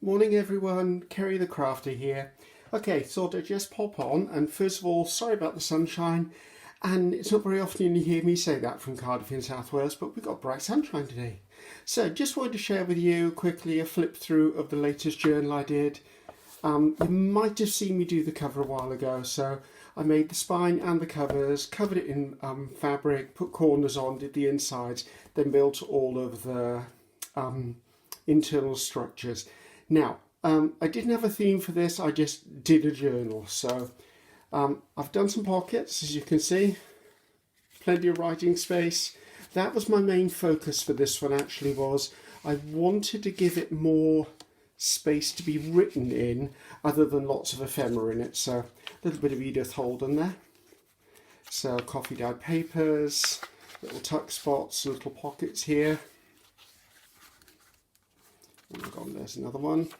Morning everyone, Ceri the Crafter here. Okay, thought I'd just pop on, and first of all, sorry about the sunshine, and it's not very often you hear me say that from Cardiff in South Wales, but we've got bright sunshine today. So just wanted to share with you quickly a flip through of the latest journal I did. You might have seen me do the cover a while ago, so I made the spine and the covers, covered it in fabric, put corners on, did the insides, then built all of the internal structures. Now, I didn't have a theme for this, I just did a journal. So I've done some pockets, as you can see, plenty of writing space. That was my main focus for this one, actually, was I wanted to give it more space to be written in, other than lots of ephemera in it. So a little bit of Edith Holden there. So coffee dyed papers, little tuck spots, little pockets here. Oh my God, there's another one.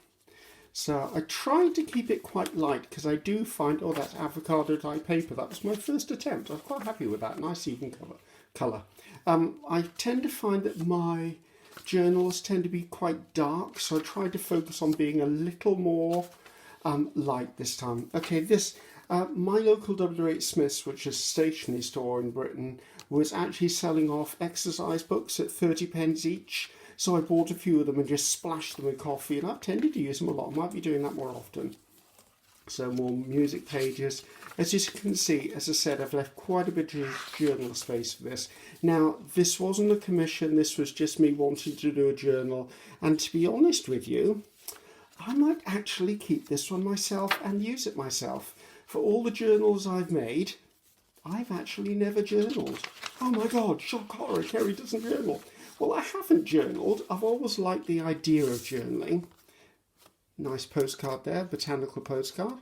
So I tried to keep it quite light because I do find, oh, that's avocado dyed paper. That was my first attempt. I was quite happy with that. Nice even colour. I tend to find that my journals tend to be quite dark, so I tried to focus on being a little more light this time. Okay, this my local W.H. Smith's, which is a stationery store in Britain, was actually selling off exercise books at 30p each. So I bought a few of them and just splashed them with coffee, and I've tended to use them a lot. I might be doing that more often. So more music pages. As you can see, as I said, I've left quite a bit of journal space for this. Now, this wasn't a commission. This was just me wanting to do a journal. And to be honest with you, I might actually keep this one myself and use it myself. For all the journals I've made, I've actually never journaled. Oh my God, shock horror, Ceri doesn't journal. Well, I haven't journaled. I've always liked the idea of journaling. Nice postcard there, botanical postcard.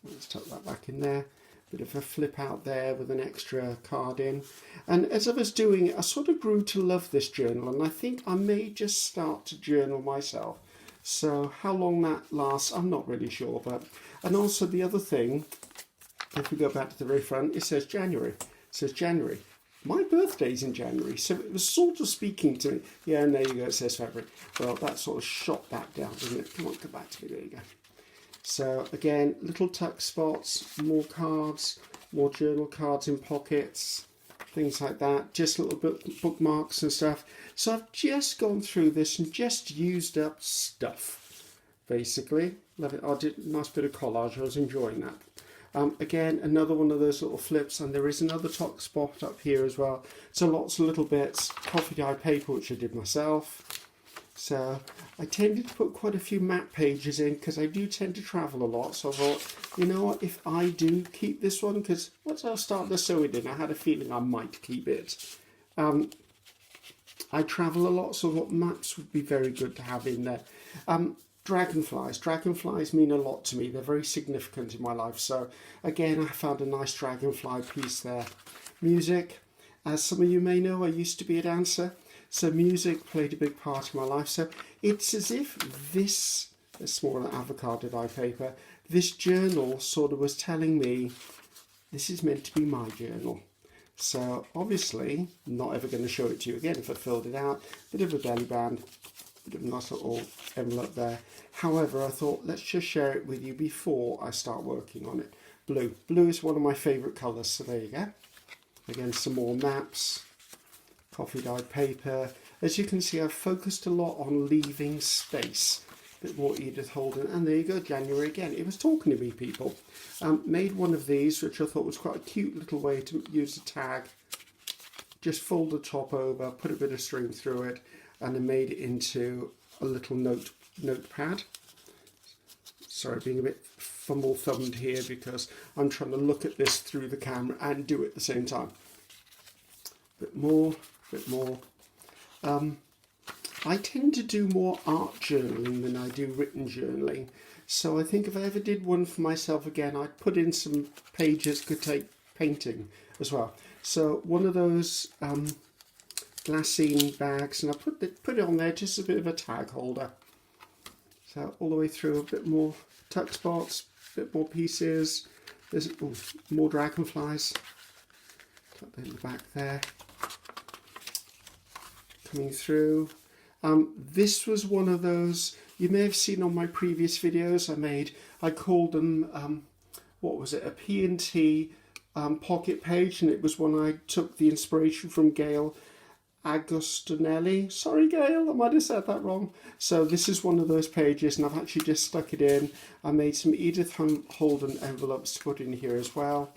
Let's tuck that back in there. Bit of a flip out there with an extra card in. And as I was doing it, I sort of grew to love this journal, and I think I may just start to journal myself. So how long that lasts, I'm not really sure. And also the other thing, if we go back to the very front, it says January. It says January. My birthday's in January, so it was sort of speaking to me. Yeah, and there you go, it says February. Well, that sort of shot that down, didn't it? Come on, come back to me, there you go. So again, little tuck spots, more cards, more journal cards in pockets, things like that. Just little bookmarks and stuff. So I've just gone through this and just used up stuff, basically. Love it. I did a nice bit of collage, I was enjoying that. Again, another one of those little flips, and there is another tuck spot up here as well. So lots of little bits, coffee dyed paper, which I did myself. So I tended to put quite a few map pages in because I do tend to travel a lot. So I thought, you know what, if I do keep this one, because once I started the sewing in, I had a feeling I might keep it. I travel a lot, so I thought maps would be very good to have in there. Dragonflies mean a lot to me. They're very significant in my life. So again, I found a nice dragonfly piece there. Music, as some of you may know, I used to be a dancer. So music played a big part in my life. So it's as if this, a smaller avocado dyed paper, this journal sort of was telling me this is meant to be my journal. So obviously, I'm not ever going to show it to you again if I filled it out. Bit of a belly band. Bit of a nice little envelope there. However, I thought let's just share it with you before I start working on it. Blue. Blue is one of my favourite colours, so there you go. Again, some more maps. Coffee dyed paper. As you can see, I've focused a lot on leaving space. A bit more Edith Holden. And there you go, January again. It was talking to me, people. Made one of these, which I thought was quite a cute little way to use a tag. Just fold the top over, put a bit of string through it, and I made it into a little notepad. Sorry, being a bit fumble-thumbed here because I'm trying to look at this through the camera and do it at the same time. Bit more. I tend to do more art journaling than I do written journaling. So I think if I ever did one for myself again, I'd put in some pages, could take painting as well. So one of those glassine bags, and I put it on there just a bit of a tag holder. So all the way through, a bit more tuck spots, a bit more pieces. There's more dragonflies. Tuck that in the back there. Coming through. This was one of those you may have seen on my previous videos I called them, what was it, a P&T pocket page, and it was when I took the inspiration from Gail Agostinelli. Sorry Gail, I might have said that wrong. So this is one of those pages, and I've actually just stuck it in. I made some Edith Holden envelopes to put in here as well,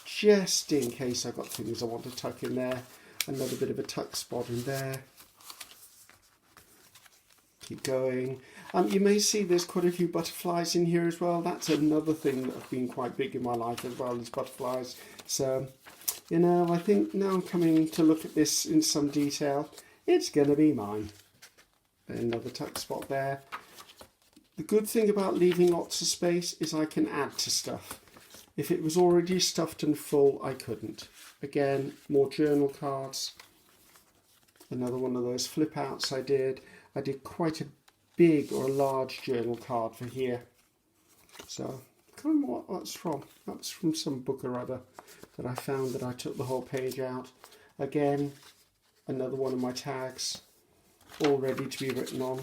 just in case I got things I want to tuck in there. Another bit of a tuck spot in there. Keep going. You may see there's quite a few butterflies in here as well. That's another thing that have been quite big in my life as well, is butterflies. So, you know, I think now I'm coming to look at this in some detail. It's going to be mine. Another tuck spot there. The good thing about leaving lots of space is I can add to stuff. If it was already stuffed and full, I couldn't. Again, more journal cards. Another one of those flip outs I did. I did quite a big or a large journal card for here. So, I can't remember what that's from. That's from some book or other that I found that I took the whole page out. Again, another one of my tags, all ready to be written on.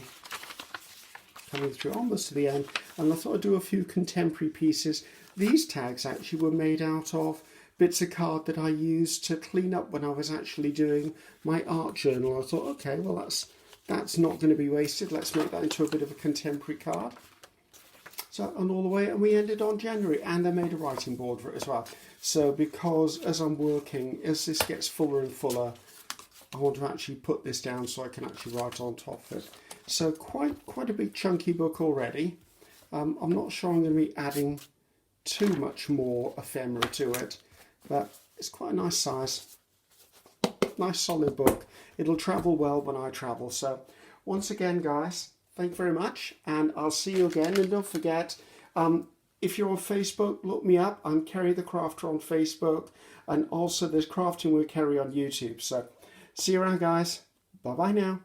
Coming through almost to the end. And I thought I'd do a few contemporary pieces. These tags actually were made out of bits of card that I used to clean up when I was actually doing my art journal. I thought, okay, well that's not going to be wasted. Let's make that into a bit of a contemporary card. So, and all the way, and we ended on January, and I made a writing board for it as well. So because as I'm working, as this gets fuller and fuller, I want to actually put this down so I can actually write on top of it. So quite a big chunky book already. I'm not sure I'm going to be adding too much more ephemera to it, but it's quite a nice size. Nice solid book. It'll travel well when I travel. So once again, guys, thank you very much, and I'll see you again. And don't forget, if you're on Facebook, look me up. I'm Ceri the Crafter on Facebook, and also there's Crafting with Ceri on YouTube. So see you around, guys. Bye bye now.